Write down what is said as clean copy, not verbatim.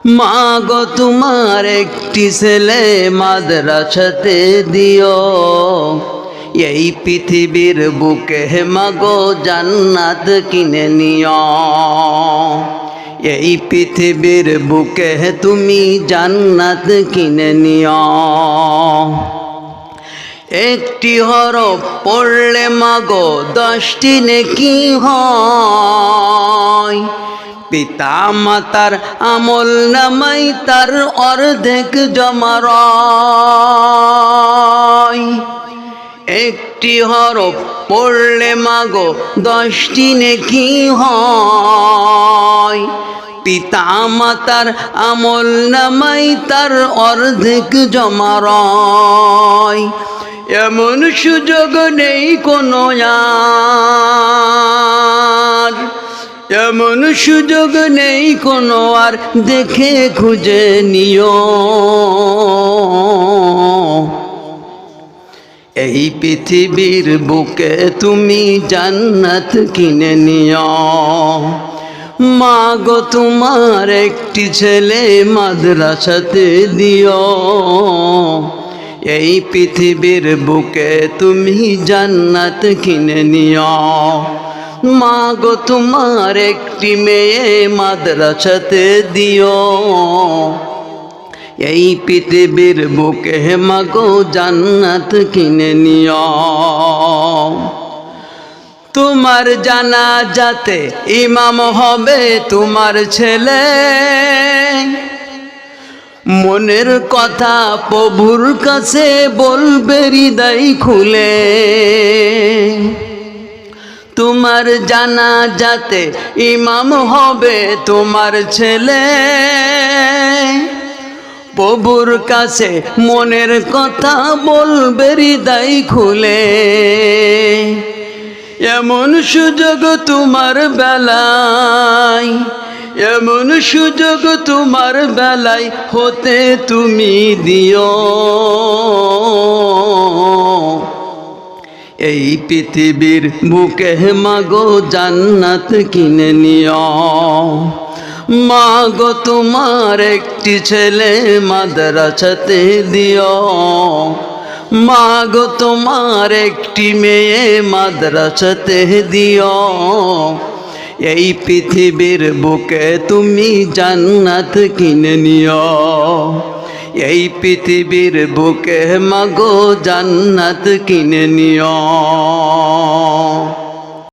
মা গো তোমার একটি ছেলে মাদ্রাসাতে দিও, এই পৃথিবীর বুকে মা গো জান্নাত কিনে নিও। এই পৃথিবীর বুকে তুমি জান্নাত কিনে নিও। একটি হরফ পড়লে মা গো 10টি নেকি হয়। পিতা মাতার আমল নামাই তার অর্ধেক জমা রয়। একটি হরফ পড়লে মা গো 10টি নেকি হয়। পিতা মাতার আমল নামাই তার অর্ধেক জমা রয়। এমন সুযোগ নেই কোনো আর, এমন সুযোগ নেই কোনো আর, দেখে খুঁজে নিও। এই পৃথিবীর বুকে তুমি জান্নাত কিনে নিও। মা গো তোমার একটি ছেলে মাদ্রাসাতে দিও, এই পৃথিবীর বুকে তুমি জান্নাত কিনে নিও। মা গো তোমার একটি মেয়ে মাদ্রাসাতে দিও, এই পৃথিবীর বুকে মা গো জান্নাত কিনে নিও। তোমার জানাজাতে ইমাম হবে তোমার ছেলে, মনের কথা প্রভুর কাছে বলবে হৃদয় খুলে। তোমার জানাজাতে ইমাম হবে তোমার ছেলে, প্রভুর কাছে মনের কথা বলবে হৃদয় খুলে। এমন সুযোগ তোমার বেলায়, এমন সুযোগ তোমার বেলায় হতে তুমি দিও। এই পৃথিবীর বুকে মা গো জান্নাত কিনে নিও। মা গো তোমার একটি ছেলে মাদ্রাসাতে দিও, মা গো তোমার একটি মেয়ে মাদ্রাসাতে দিও, এই পৃথিবীর বুকে তুমি জান্নাত কিনে নিও। এই পৃথিবীর বুকে মা গো জান্নাত কিনে নিও।